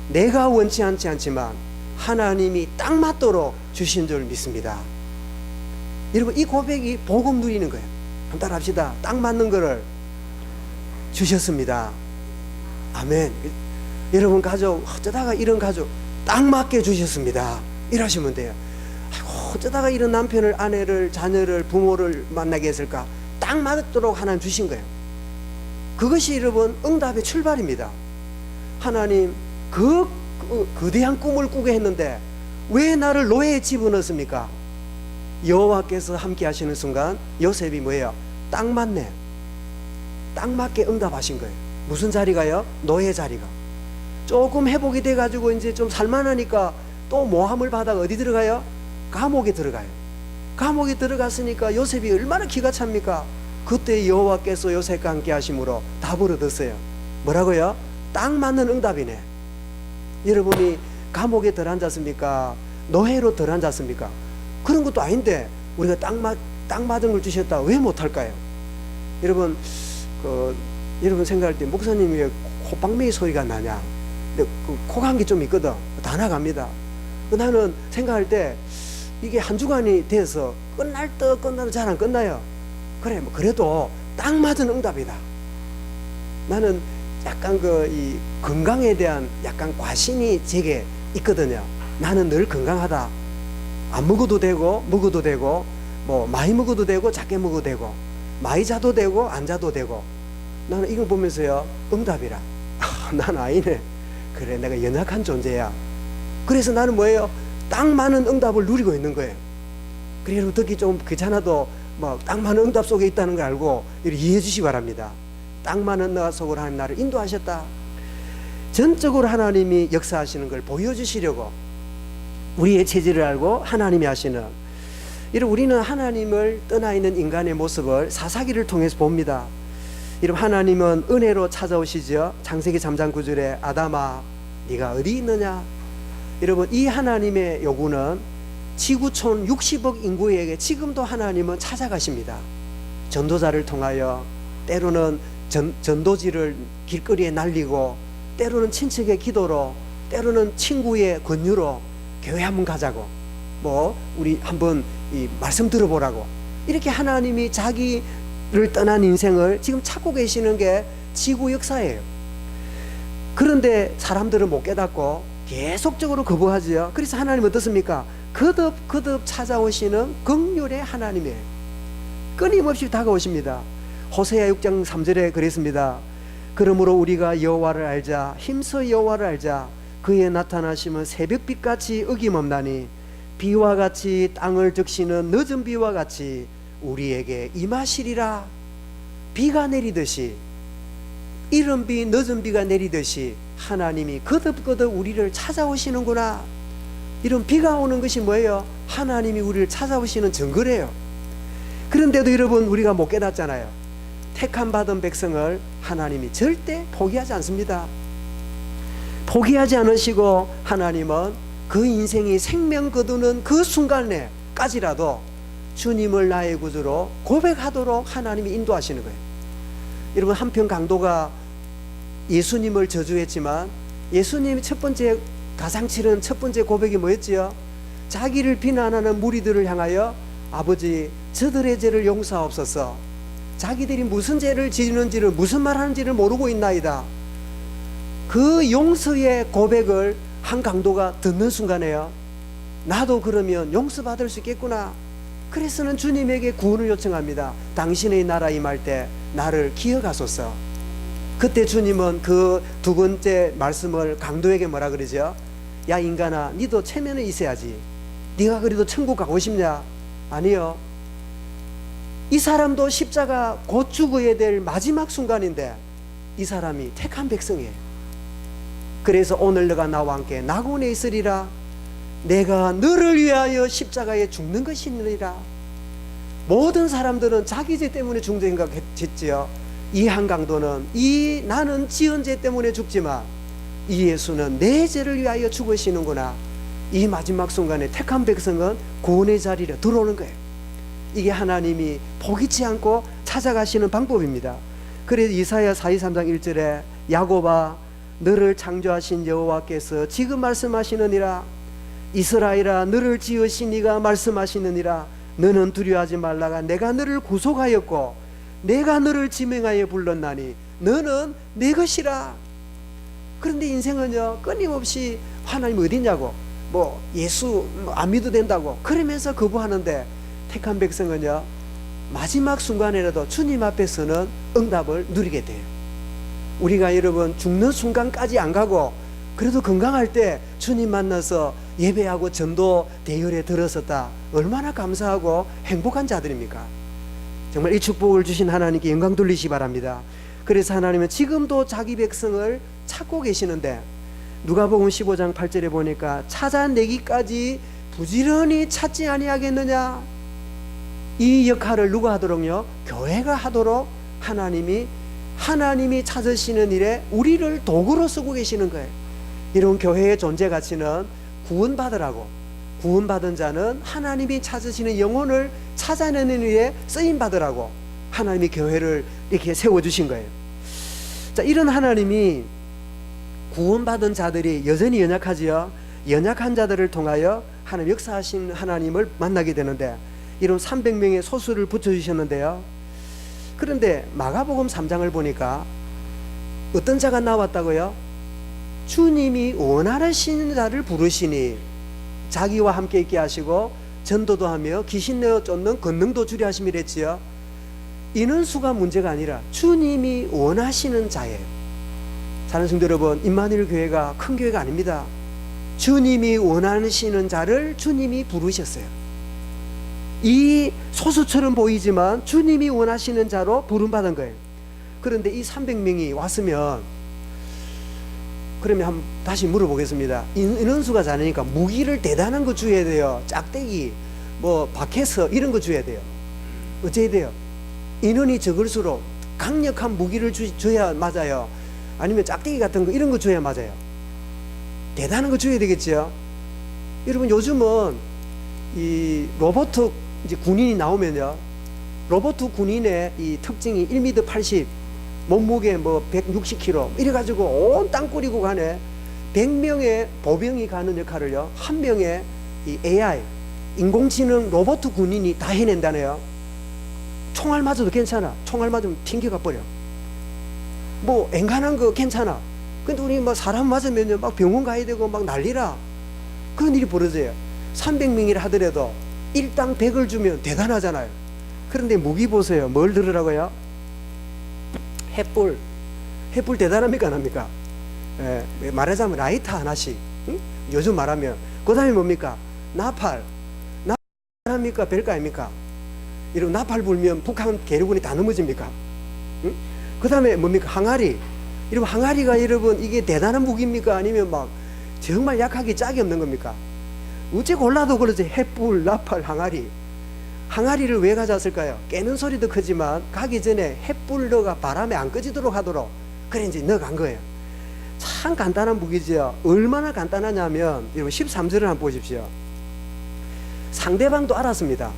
내가 원치 않지만 하나님이 딱 맞도록 주신 줄 믿습니다. 여러분, 이 고백이 복음 누리는 거예요. 한번 따라 합시다. 딱 맞는 거를 주셨습니다. 아멘. 여러분 가족, 어쩌다가 이런 가족 딱 맞게 주셨습니다. 이러시면 돼요. 아이고, 어쩌다가 이런 남편을, 아내를, 자녀를, 부모를 만나게 했을까? 딱 맞도록 하나님 주신 거예요. 그것이 여러분 응답의 출발입니다. 하나님, 거대한 꿈을 꾸게 했는데 왜 나를 노예에 집어넣습니까? 여호와께서 함께 하시는 순간 요셉이 뭐예요? 딱 맞네. 딱 맞게 응답하신 거예요. 무슨 자리가요? 노예 자리가. 조금 회복이 돼가지고 이제 좀 살만하니까 또 모함을 받아 어디 들어가요? 감옥에 들어가요. 감옥에 들어갔으니까 요셉이 얼마나 기가 찹니까? 그때 여호와께서 요셉과 함께 하심으로 답을 얻었어요. 뭐라고요? 딱 맞는 응답이네. 여러분이 감옥에 덜 앉았습니까? 노예로 덜 앉았습니까? 그런 것도 아닌데 우리가 딱 맞은 걸 주셨다 왜 못할까요? 여러분, 여러분 생각할 때 목사님이 왜 호빵매기 소리가 나냐? 근데 코감기 좀 있거든. 다 나갑니다. 나는 생각할 때 이게 한 주간이 돼서 끝날 듯 끝나도 잘 안 끝나요. 그래, 뭐 그래도 딱 맞은 응답이다. 나는 약간 이 건강에 대한 약간 과신이 제게 있거든요. 나는 늘 건강하다. 안 먹어도 되고 먹어도 되고, 뭐 많이 먹어도 되고 작게 먹어도 되고, 많이 자도 되고 안 자도 되고. 나는 이걸 보면서요, 응답이라. 난 아니네. 그래, 내가 연약한 존재야. 그래서 나는 뭐예요? 딱 많은 응답을 누리고 있는 거예요. 그래, 여러분 듣기 좀 귀찮아도 뭐 딱 많은 응답 속에 있다는 걸 알고 이해해 주시기 바랍니다. 딱 많은 응답 속으로 하나님 나를 인도하셨다. 전적으로 하나님이 역사하시는 걸 보여주시려고 우리의 체질을 알고 하나님이 하시는, 이런 우리는 하나님을 떠나 있는 인간의 모습을 사사기를 통해서 봅니다. 여러분, 하나님은 은혜로 찾아오시죠. 창세기 3장 9절에 아담아 네가 어디 있느냐. 여러분, 이 하나님의 요구는 지구촌 60억 인구에게 지금도 하나님은 찾아가십니다. 전도자를 통하여, 때로는 전도지를 길거리에 날리고, 때로는 친척의 기도로, 때로는 친구의 권유로 교회 한번 가자고, 뭐 우리 한번 이 말씀 들어보라고, 이렇게 하나님이 자기를 떠난 인생을 지금 찾고 계시는 게 지구 역사예요. 그런데 사람들은 못 깨닫고 계속적으로 거부하지요. 그래서 하나님은 어떻습니까? 거듭 찾아오시는 긍휼의 하나님이에요. 끊임없이 다가오십니다. 호세아 6장 3절에 그랬습니다. 그러므로 우리가 여호와를 알자, 힘써 여호와를 알자. 그의 나타나심은 새벽빛같이 어김없나니 비와 같이 땅을 적시는 늦은 비와 같이 우리에게 임하시리라. 비가 내리듯이 이른 비 늦은 비가 내리듯이 하나님이 거듭거듭 우리를 찾아오시는구나. 이런 비가 오는 것이 뭐예요? 하나님이 우리를 찾아오시는 증거래요. 그런데도 여러분, 우리가 못 깨닫잖아요. 택함 받은 백성을 하나님이 절대 포기하지 않습니다. 포기하지 않으시고 하나님은 그 인생이 생명 거두는 그 순간에까지라도 주님을 나의 구주로 고백하도록 하나님이 인도하시는 거예요. 여러분, 한편 강도가 예수님을 저주했지만 예수님이 가장 치른 첫 번째 고백이 뭐였지요? 자기를 비난하는 무리들을 향하여 아버지, 저들의 죄를 용서하옵소서. 자기들이 무슨 죄를 지는지를, 무슨 말 하는지를 모르고 있나이다. 그 용서의 고백을 한 강도가 듣는 순간에요, 나도 그러면 용서받을 수 있겠구나. 그래서는 주님에게 구원을 요청합니다. 당신의 나라 임할 때 나를 기억하소서. 그때 주님은 그 두 번째 말씀을 강도에게 뭐라 그러죠? 야 인간아, 니도 체면이 있어야지. 네가 그래도 천국 가고 싶냐? 아니요. 이 사람도 십자가 곧 죽어야 될 마지막 순간인데 이 사람이 택한 백성이에요. 그래서 오늘 너가 나와 함께 낙원에 있으리라. 내가 너를 위하여 십자가에 죽는 것이니라. 모든 사람들은 자기 죄 때문에 죽는 생각했지요. 이 한 강도는 나는 지은 죄 때문에 죽지만 이 예수는 내 죄를 위하여 죽으시는구나. 이 마지막 순간에 택한 백성은 구원의 자리로 들어오는 거예요. 이게 하나님이 포기치 않고 찾아가시는 방법입니다. 그래서 이사야 42~3장 1절에 야곱아, 너를 창조하신 여호와께서 지금 말씀하시느니라. 이스라엘아, 너를 지으신 이가 말씀하시느니라. 너는 두려워하지 말라가 내가 너를 구속하였고 내가 너를 지명하여 불렀나니 너는 내 것이라. 그런데 인생은요, 끊임없이 하나님 어디냐고, 예수 안 믿어도 된다고 그러면서 거부하는데 택한 백성은요, 마지막 순간에라도 주님 앞에서는 응답을 누리게 돼요. 우리가 여러분 죽는 순간까지 안 가고 그래도 건강할 때 주님 만나서 예배하고 전도 대열에 들어섰다. 얼마나 감사하고 행복한 자들입니까? 정말 이 축복을 주신 하나님께 영광 돌리시기 바랍니다. 그래서 하나님은 지금도 자기 백성을 찾고 계시는데 누가복음 15장 8절에 보니까 찾아내기까지 부지런히 찾지 아니하겠느냐. 이 역할을 누가 하도록요? 교회가 하도록 하나님이 찾으시는 일에 우리를 도구로 쓰고 계시는 거예요. 이런 교회의 존재 가치는 구원받으라고, 구원받은 자는 하나님이 찾으시는 영혼을 찾아내는 일에 쓰임받으라고 하나님이 교회를 이렇게 세워주신 거예요. 자, 이런 하나님이 구원받은 자들이 여전히 연약하지요. 연약한 자들을 통하여 하나님 역사하신 하나님을 만나게 되는데 이런 300명의 소수를 붙여주셨는데요. 그런데 마가복음 3장을 보니까 어떤 자가 나왔다고요? 주님이 원하시는 자를 부르시니 자기와 함께 있게 하시고 전도도 하며 귀신 내어 쫓는 권능도 주려 하심이랬지요. 인원수가 문제가 아니라 주님이 원하시는 자예요. 사랑하는 성도 여러분, 임마누엘 교회가 큰 교회가 아닙니다. 주님이 원하시는 자를 주님이 부르셨어요. 이 소수처럼 보이지만 주님이 원하시는 자로 부름받은 거예요. 그런데 이 300명이 왔으면, 그러면 한번 다시 물어보겠습니다. 인원수가 작으니까 무기를 대단한 거 줘야 돼요? 짝대기, 박해서 이런 거 줘야 돼요? 어째야 돼요? 인원이 적을수록 강력한 무기를 줘야 맞아요? 아니면 짝대기 같은 거 이런 거 줘야 맞아요? 대단한 거 줘야 되겠죠? 여러분, 요즘은 이 로봇 이제 군인이 나오면요, 로봇 군인의 이 특징이 1m 80, 몸무게 160kg 이래가지고 온 땅 꾸리고 가네. 100명의 보병이 가는 역할을요, 한 명의 이 AI, 인공지능 로봇 군인이 다 해낸다네요. 총알 맞아도 괜찮아. 총알 맞으면 튕겨가 버려. 엔간한 거 괜찮아. 근데 우리 사람 맞으면요, 막 병원 가야 되고 막 난리라. 그런 일이 벌어져요. 300명이라 하더라도 일당 100을 주면 대단하잖아요. 그런데 무기 보세요. 뭘 들으라고요? 횃불 대단합니까 안 합니까? 말하자면 라이터 하나씩, 응? 요즘 말하면. 그 다음에 뭡니까? 나팔 합니까? 별거 아닙니까? 이런 나팔 불면 북한 계룡군이 다 넘어집니까? 응? 그 다음에 뭡니까? 항아리 여러분 항아리가 여러분 이게 대단한 무기입니까? 아니면 막 정말 약하기 짝이 없는 겁니까? 어째 골라도 그러지. 햇불, 나팔, 항아리. 항아리를 왜 가져왔을까요? 깨는 소리도 크지만 가기 전에 햇불로가 바람에 안 꺼지도록 하도록 그래 이제 넣어간 거예요. 참 간단한 무기지요. 얼마나 간단하냐면 여러분 13절을 한번 보십시오. 상대방도 알았습니다.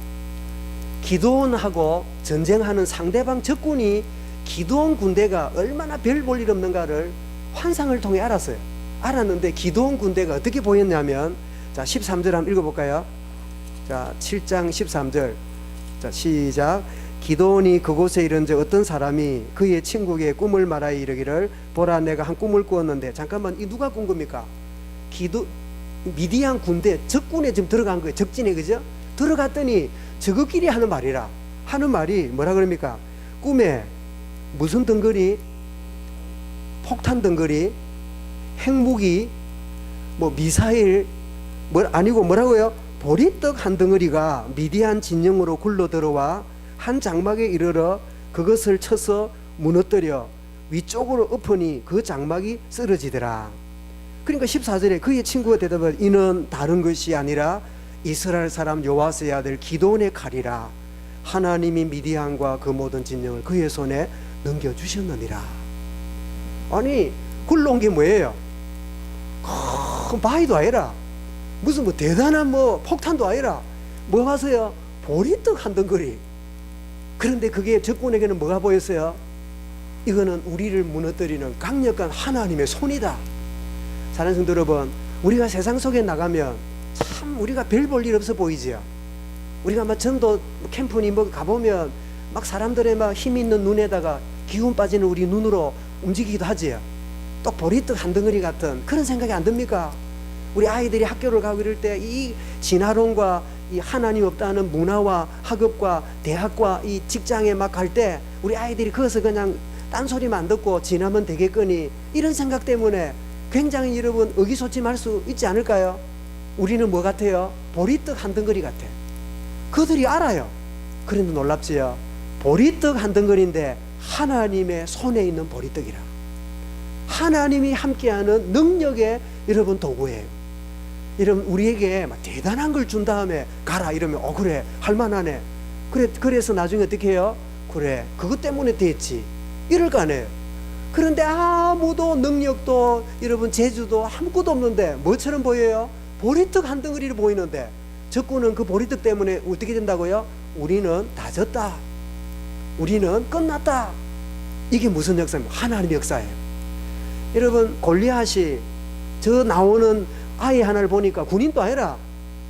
기드온하고 전쟁하는 상대방 적군이 기드온 군대가 얼마나 별 볼 일 없는가를 환상을 통해 알았어요. 알았는데 기드온 군대가 어떻게 보였냐면, 자 13절 한번 읽어볼까요? 자 7장 13절. 자 시작. 기드온이 그곳에 이른즉 어떤 사람이 그의 친구에게 꿈을 말하여 이르기를 보라 내가 한 꿈을 꾸었는데. 잠깐만, 이 누가 꾼 겁니까? 미디안 군대 적군에 지금 들어간 거예요. 적진에. 그죠? 들어갔더니 저것끼리 하는 말이라. 하는 말이 뭐라 그럽니까? 꿈에 무슨 덩거리, 폭탄 덩거리, 핵무기, 뭐 미사일, 아니고 뭐라고요? 보리떡 한 덩어리가 미디안 진영으로 굴러 들어와 한 장막에 이르러 그것을 쳐서 무너뜨려 위쪽으로 엎으니 그 장막이 쓰러지더라. 그러니까 14절에 그의 친구가 대답을 이는 다른 것이 아니라 이스라엘 사람 요아스의 아들 기드온의 칼이라. 하나님이 미디안과 그 모든 진영을 그의 손에 넘겨주셨느니라. 아니 굴러온 게 뭐예요? 큰 바위도 아니라 무슨 뭐 대단한 뭐 폭탄도 아니라 뭐 하세요? 보리떡 한 덩거리. 그런데 그게 적군에게는 뭐가 보였어요? 이거는 우리를 무너뜨리는 강력한 하나님의 손이다. 사랑하는 성도 여러분, 우리가 세상 속에 나가면 참 우리가 별 볼 일 없어 보이지요. 우리가 막 전도 캠프니 뭐 가보면 막 사람들의 막 힘 있는 눈에다가 기운 빠지는 우리 눈으로 움직이기도 하지요. 또 보리떡 한 덩어리 같은 그런 생각이 안 듭니까? 우리 아이들이 학교를 가고 이럴 때 이 진화론과 이 하나님 없다는 문화와 학업과 대학과 이 직장에 막 갈 때 우리 아이들이 거기서 그냥 딴소리만 안 듣고 지나면 되겠거니 이런 생각 때문에 굉장히 여러분 의기소침할 수 있지 않을까요? 우리는 뭐 같아요? 보리떡 한 덩어리 같아. 그들이 알아요. 그런데 놀랍지요. 보리떡 한 덩어리인데 하나님의 손에 있는 보리떡이라. 하나님이 함께하는 능력의 여러분 도구예요. 여러분 우리에게 막 대단한 걸 준 다음에 가라 이러면 그래 할만하네. 그래서 나중에 어떻게 해요? 그래 그것 때문에 됐지 이럴 거 아니에요. 그런데 아무도 능력도 여러분 재주도 아무것도 없는데 뭐처럼 보여요? 보리떡 한 덩어리로 보이는데 적군은 그 보리떡 때문에 어떻게 된다고요? 우리는 다 졌다. 우리는 끝났다. 이게 무슨 역사입니까? 하나님의 역사예요. 여러분 골리앗이 저 나오는 아이 하나를 보니까 군인도 아니라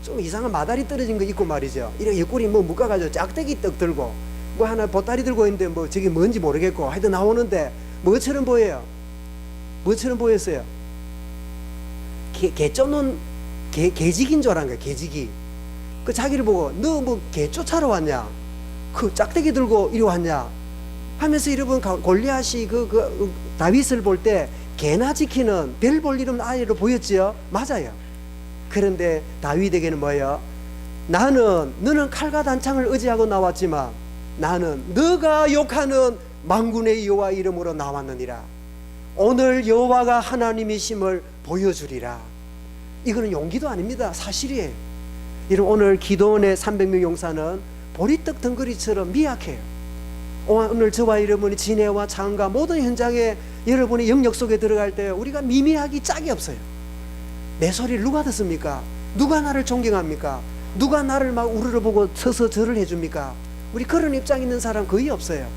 좀 이상한 마다리 떨어진 거 있고 말이죠. 이렇게 옆구리 뭐 묶어가지고 짝대기 떡 들고 뭐 하나 보따리 들고 있는데 뭐 저게 뭔지 모르겠고 하여튼 나오는데 뭐처럼 보여요? 뭐처럼 보였어요? 개 쫓는 개지기인 줄 알았는 거야. 개지기. 그 자기를 보고 너 뭐 개 쫓아러 왔냐? 그 짝대기 들고 이리 왔냐? 하면서 여러분 골리앗이 그 다윗을 볼 때 개나 지키는 별 볼 일 없는 아이로 보였지요? 맞아요. 그런데 다윗에게는 뭐예요? 너는 칼과 단창을 의지하고 나왔지만 나는 너가 욕하는 만군의 여호와 이름으로 나왔느니라. 오늘 여호와가 하나님이심을 보여주리라. 이거는 용기도 아닙니다. 사실이에요. 여러분 오늘 기드온의 300명 용사는 보리떡 덩거리처럼 미약해요. 오늘 저와 여러분이 진해와 창과 모든 현장에 여러분이 영역 속에 들어갈 때 우리가 미미하기 짝이 없어요. 내 소리를 누가 듣습니까? 누가 나를 존경합니까? 누가 나를 막 우러러보고 서서 절을 해줍니까? 우리 그런 입장 있는 사람 거의 없어요.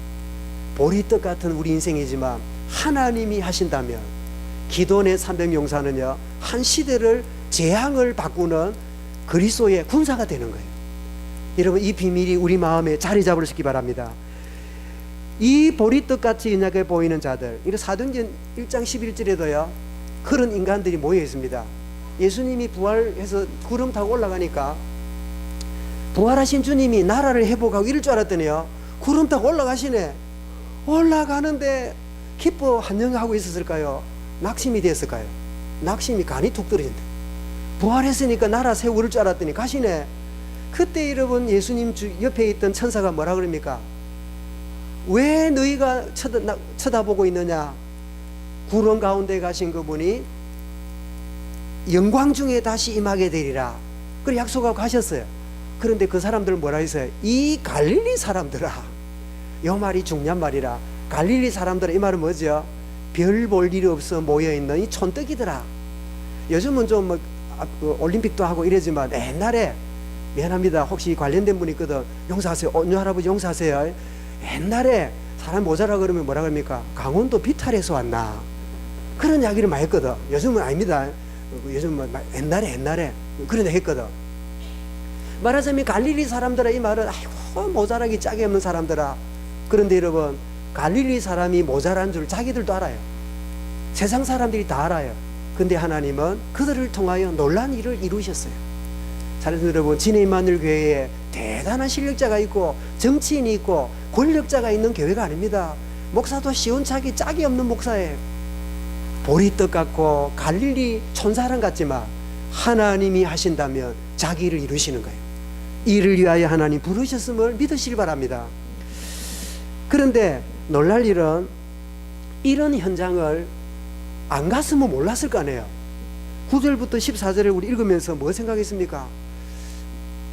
보리떡 같은 우리 인생이지만 하나님이 하신다면 기드온의 300 용사는요 한 시대를 재앙을 바꾸는 그리스도의 군사가 되는 거예요. 여러분 이 비밀이 우리 마음에 자리 잡으시기 바랍니다. 이 보리떡같이 연약해 보이는 자들, 이런 사도행전 1장 11절에도요 그런 인간들이 모여 있습니다. 예수님이 부활해서 구름 타고 올라가니까 부활하신 주님이 나라를 회복하고 이럴 줄 알았더니요 구름 타고 올라가시네. 올라가는데 기뻐 환영하고 있었을까요? 낙심이 됐을까요? 낙심이 간이 툭 떨어진다. 부활했으니까 나라 세우고 그럴 줄 알았더니 가시네. 그때 여러분 예수님 옆에 있던 천사가 뭐라 그럽니까? 왜 너희가 쳐다보고 있느냐? 구름 가운데 가신 그분이 영광 중에 다시 임하게 되리라. 그래 약속하고 가셨어요. 그런데 그 사람들은 뭐라 했어요? 이 갈릴리 사람들아. 이 말이 중요한 말이라. 갈릴리 사람들아, 이 말은 뭐죠? 별 볼 일 없어 모여있는 이 촌뜨기들아. 요즘은 좀 뭐 올림픽도 하고 이러지만 옛날에, 미안합니다, 혹시 관련된 분이 있거든, 용서하세요, 온유 할아버지 용서하세요. 옛날에 사람 모자라 그러면 뭐라 그럽니까? 강원도 비탈에서 왔나, 그런 이야기를 많이 했거든. 요즘은 아닙니다. 요즘은 옛날에 그런 얘기 했거든. 말하자면 갈릴리 사람들아, 이 말은 아이고 모자라기 짝이 없는 사람들아. 그런데 여러분, 갈릴리 사람이 모자란 줄 자기들도 알아요. 세상 사람들이 다 알아요. 근데 하나님은 그들을 통하여 놀라운 일을 이루셨어요. 사랑하는 여러분, 진해임마누엘 교회에 대단한 실력자가 있고 정치인이 있고 권력자가 있는 교회가 아닙니다. 목사도 시원찮기 짝이 없는 목사예요. 보리떡 같고 갈릴리 촌사람 같지만 하나님이 하신다면 자기 일을 이루시는 거예요. 이를 위하여 하나님 부르셨음을 믿으시기 바랍니다. 그런데 놀랄 일은, 이런 현장을 안 갔으면 몰랐을 거 아니에요. 9절부터 14절을 우리 읽으면서 뭐 생각했습니까?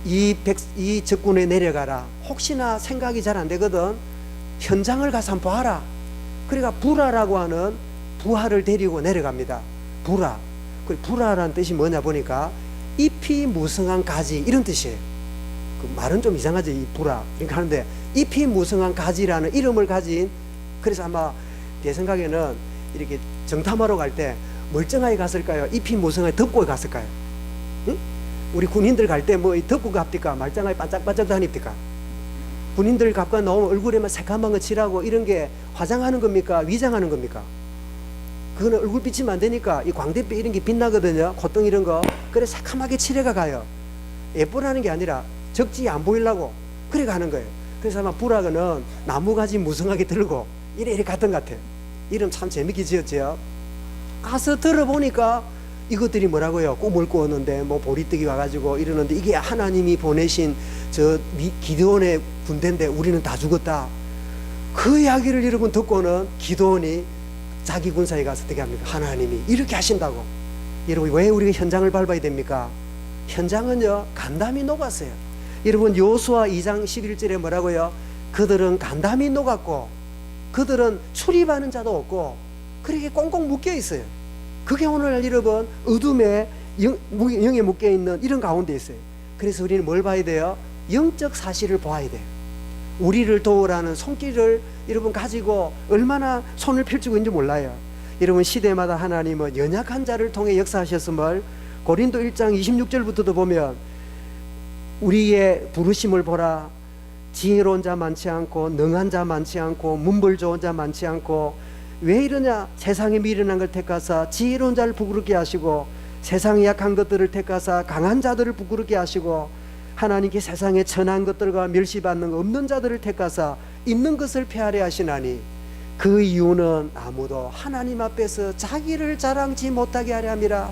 이 적군에 내려가라. 혹시나 생각이 잘 안 되거든. 현장을 가서 한번 봐라. 그러니까 부라라고 하는 부하를 데리고 내려갑니다. 부라. 그 부라라는 뜻이 뭐냐 보니까 잎이 무성한 가지, 이런 뜻이에요. 그 말은 좀 이상하지, 이 부라. 그러니까 하는데 잎이 무성한 가지라는 이름을 가진, 그래서 아마 제 생각에는 이렇게 정탐하러 갈 때 멀쩡하게 갔을까요? 잎이 무성하게 덮고 갔을까요? 응? 우리 군인들 갈 때 뭐 덮고 갑니까? 말짱하게 반짝반짝 다닙니까? 군인들 갖고 나오면 얼굴에만 새까만 거 칠하고 이런 게 화장하는 겁니까? 위장하는 겁니까? 그거는 얼굴 비치면 안 되니까 이 광대뼈 이런 게 빛나거든요. 콧등 이런 거. 그래 새까맣게 칠해가 가요. 예쁘라는 게 아니라 적지 안 보이려고 그래 가는 거예요. 그래서 아마 부라그는 나무가지 무성하게 들고 이래 갔던 것 같아요. 이름 참 재밌게 지었지요. 가서 들어보니까 이것들이 뭐라고요? 꿈을 꾸었는데 뭐 보리떡이 와가지고 이러는데 이게 하나님이 보내신 저 기드온의 군대인데 우리는 다 죽었다. 그 이야기를 여러분 듣고는 기드온이 자기 군사에 가서 어떻게 합니까? 하나님이 이렇게 하신다고. 여러분, 왜 우리가 현장을 밟아야 됩니까? 현장은요 간담이 녹았어요. 여러분, 여호수아 2장 11절에 뭐라고요? 그들은 간담이 녹았고 그들은 출입하는 자도 없고 그렇게 꽁꽁 묶여 있어요. 그게 오늘날 여러분 어둠에 영에 묶여 있는 이런 가운데 있어요. 그래서 우리는 뭘 봐야 돼요? 영적 사실을 봐야 돼요. 우리를 도우라는 손길을 여러분 가지고 얼마나 손을 펼치고 있는지 몰라요. 여러분, 시대마다 하나님은 연약한 자를 통해 역사하셨음을 고린도 1장 26절부터도 보면 우리의 부르심을 보라. 지혜로운 자 많지 않고 능한 자 많지 않고 문벌 좋은 자 많지 않고, 왜 이러냐? 세상에 미련한 걸 택하사 지혜로운 자를 부끄럽게 하시고 세상에 약한 것들을 택하사 강한 자들을 부끄럽게 하시고 하나님께 세상에 천한 것들과 멸시받는 없는 자들을 택하사 있는 것을 폐하려 하시나니 그 이유는 아무도 하나님 앞에서 자기를 자랑치 못하게 하려 함이라.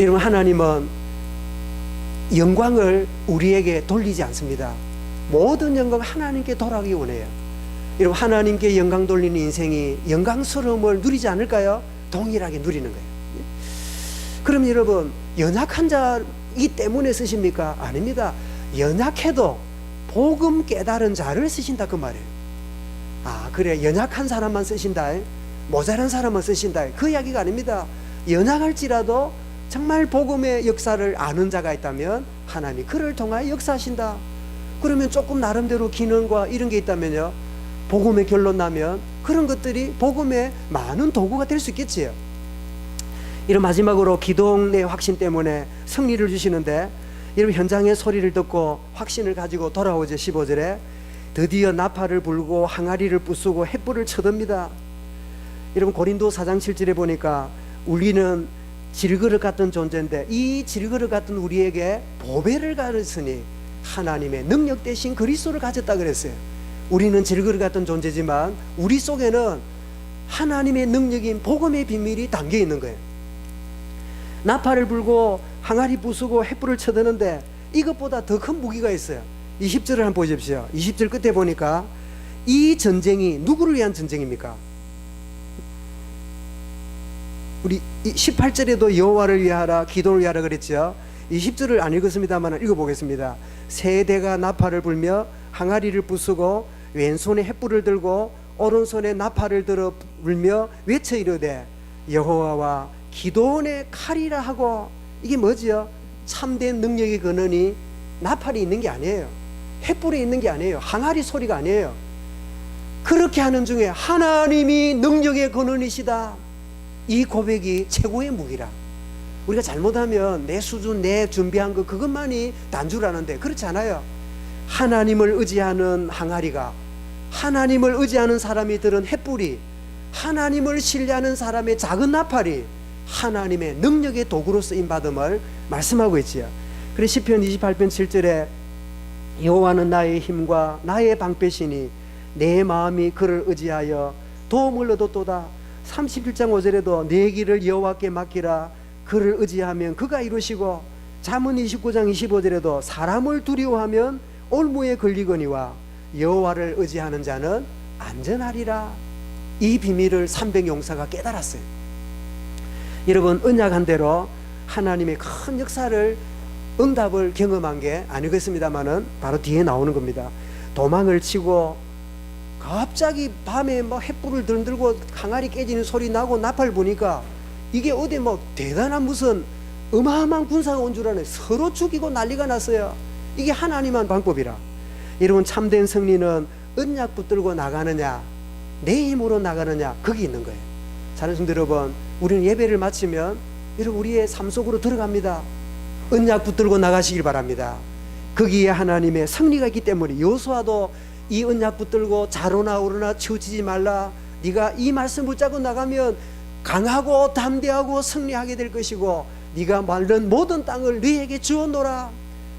여러분, 하나님은 영광을 우리에게 돌리지 않습니다. 모든 영광 하나님께 돌아가기 원해요. 여러분, 하나님께 영광 돌리는 인생이 영광스러움을 누리지 않을까요? 동일하게 누리는 거예요. 그럼 여러분, 연약한 자이기 때문에 쓰십니까? 아닙니다. 연약해도 복음 깨달은 자를 쓰신다 그 말이에요. 아, 그래, 연약한 사람만 쓰신다, 모자란 사람만 쓰신다, 그 이야기가 아닙니다. 연약할지라도 정말 복음의 역사를 아는 자가 있다면 하나님이 그를 통하여 역사하신다. 그러면 조금 나름대로 기능과 이런 게 있다면요, 복음의 결론 나면 그런 것들이 복음의 많은 도구가 될 수 있겠지요. 이런 마지막으로 기도의 확신 때문에 승리를 주시는데, 여러분, 현장의 소리를 듣고 확신을 가지고 돌아오죠. 15절에 드디어 나팔을 불고 항아리를 부수고 횃불을 쳐듭니다. 여러분, 고린도 4장 7절에 보니까 우리는 질그릇 같은 존재인데 이 질그릇 같은 우리에게 보배를 가르치니 하나님의 능력 대신 그리스도를 가졌다 그랬어요. 우리는 질그릇 같은 존재지만 우리 속에는 하나님의 능력인 복음의 비밀이 담겨 있는 거예요. 나팔을 불고 항아리 부수고 횃불을 쳐드는데 이것보다 더 큰 무기가 있어요. 20절을 한번 보십시오. 20절 끝에 보니까 이 전쟁이 누구를 위한 전쟁입니까? 우리 18절에도 여호와를 위하라 기도를 위하라 그랬죠. 20절을 안 읽었습니다만 읽어보겠습니다. 세대가 나팔을 불며 항아리를 부수고 왼손에 횃불을 들고 오른손에 나팔을 들어 불며 외쳐 이르되 여호와와 기도원의 칼이라 하고. 이게 뭐지요? 참된 능력의 근원이 나팔이 있는 게 아니에요. 횃불이 있는 게 아니에요. 항아리 소리가 아니에요. 그렇게 하는 중에 하나님이 능력의 근원이시다, 이 고백이 최고의 무기라. 우리가 잘못하면 내 수준, 내 준비한 거 그것만이 단줄 아는데 그렇지 않아요. 하나님을 의지하는 항아리가, 하나님을 의지하는 사람이 들은 횃불이, 하나님을 신뢰하는 사람의 작은 나팔이 하나님의 능력의 도구로 쓰임받음을 말씀하고 있지요. 그래서 시편 28편 7절에 여호와는 나의 힘과 나의 방패시니 내 마음이 그를 의지하여 도움을 얻었도다. 37장 5절에도 내 길을 여호와께 맡기라. 그를 의지하면 그가 이루시고, 잠언 29장 25절에도 사람을 두려워하면 올무에 걸리거니와 여호와를 의지하는 자는 안전하리라. 이 비밀을 300용사가 깨달았어요. 여러분, 언약한 대로 하나님의 큰 역사를, 응답을 경험한 게 아니겠습니다만은 바로 뒤에 나오는 겁니다. 도망을 치고 갑자기 밤에 막 횃불을 들고 항아리 깨지는 소리 나고 나팔 보니까 이게 어디 뭐 대단한 무슨 어마어마한 군사가 온 줄 아네. 서로 죽이고 난리가 났어요. 이게 하나님한 방법이라. 여러분, 참된 승리는 언약 붙들고 나가느냐, 내 힘으로 나가느냐, 거기 있는 거예요. 사랑하는 성도 여러분, 우리는 예배를 마치면 여러분 우리의 삶 속으로 들어갑니다. 언약 붙들고 나가시길 바랍니다. 거기에 하나님의 승리가 있기 때문에 여호수아도 이 언약 붙들고 자로나 오르나 치우치지 말라. 네가 이 말씀 붙잡고 나가면 강하고 담대하고 승리하게 될 것이고 네가 말른 모든 땅을 너에게 주었노라.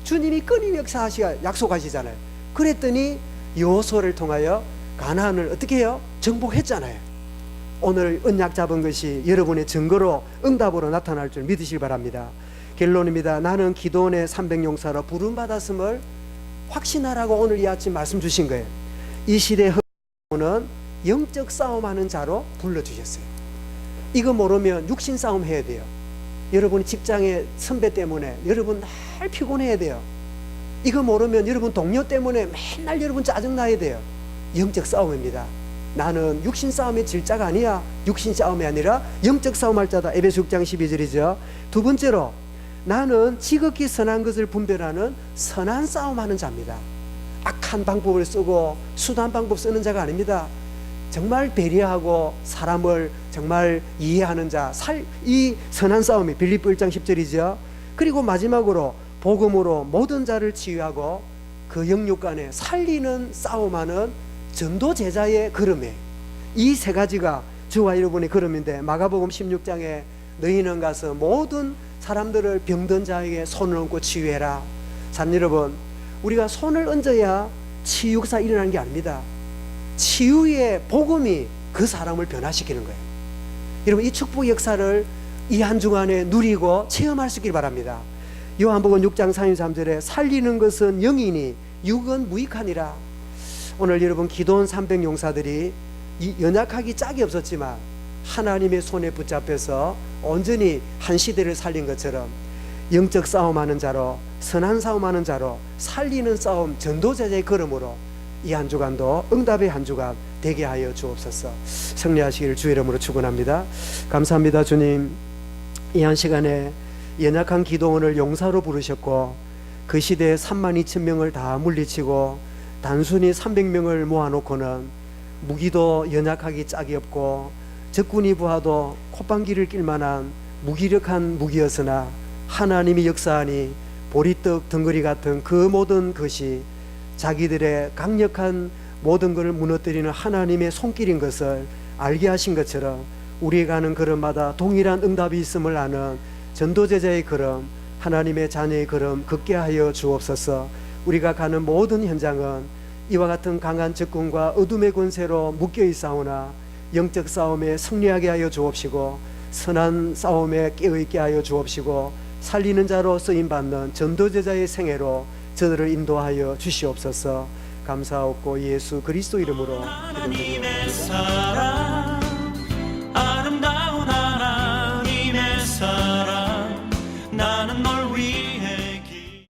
주님이 끊임없이 역사하시고 약속하시잖아요. 그랬더니 여호수아를 통하여 가나안을 어떻게 해요? 정복했잖아요. 오늘 언약 잡은 것이 여러분의 증거로 응답으로 나타날 줄 믿으시기 바랍니다. 결론입니다. 나는 기도원의 300용사로 부름받았음을 확신하라고 오늘 이 아침 말씀 주신 거예요. 이 시대의 흐름은 영적 싸움하는 자로 불러주셨어요. 이거 모르면 육신 싸움 해야 돼요. 여러분 직장의 선배 때문에 여러분 날 피곤해야 돼요. 이거 모르면 여러분 동료 때문에 맨날 여러분 짜증나야 돼요. 영적 싸움입니다. 나는 육신 싸움의 질자가 아니야. 육신 싸움이 아니라 영적 싸움할 자다. 에베소 6장 12절이죠. 두 번째로, 나는 지극히 선한 것을 분별하는 선한 싸움하는 자입니다. 악한 방법을 쓰고 수단 방법 쓰는 자가 아닙니다. 정말 배려하고 사람을 정말 이해하는 자, 이 선한 싸움이 빌립보 1장 10절이죠. 그리고 마지막으로 복음으로 모든 자를 치유하고 그 영육간에 살리는 싸움하는 전도 제자의 걸음에, 이 세 가지가 저와 여러분의 걸음인데, 마가복음 16장에 너희는 가서 모든 사람들을 병든 자에게 손을 얹고 치유해라. 자, 여러분, 우리가 손을 얹어야 치유가 일어나는 게 아닙니다. 치유의 복음이 그 사람을 변화시키는 거예요. 여러분, 이 축복 역사를 이 한 주간에 누리고 체험할 수 있길 바랍니다. 요한복음 6장 33절에 살리는 것은 영이니 육은 무익하니라. 오늘 여러분 기도원 300용사들이 연약하기 짝이 없었지만 하나님의 손에 붙잡혀서 온전히 한 시대를 살린 것처럼 영적 싸움하는 자로, 선한 싸움하는 자로, 살리는 싸움 전도자의 걸음으로 이 한 주간도 응답의 한 주간 되게 하여 주옵소서. 승리하시기를 주의 이름으로 축원합니다. 감사합니다. 주님, 이 한 시간에 연약한 기도원을 용사로 부르셨고 그 시대에 32,000명을 다 물리치고 단순히 300명을 모아놓고는 무기도 연약하기 짝이 없고 적군이 부하도 콧방귀를 낄 만한 무기력한 무기였으나 하나님이 역사하니 보리떡 덩거리 같은 그 모든 것이 자기들의 강력한 모든 것을 무너뜨리는 하나님의 손길인 것을 알게 하신 것처럼 우리가 가는 걸음마다 동일한 응답이 있음을 아는 전도제자의 걸음, 하나님의 자녀의 걸음 걷게 하여 주옵소서. 우리가 가는 모든 현장은 이와 같은 강한 적군과 어둠의 권세로 묶여 있사오나 영적 싸움에 승리하게 하여 주옵시고 선한 싸움에 깨어있게 하여 주옵시고 살리는 자로 쓰임받는 전도제자의 생애로 저들을 인도하여 주시옵소서. 감사하옵고 예수 그리스도 이름으로 기도드립니다.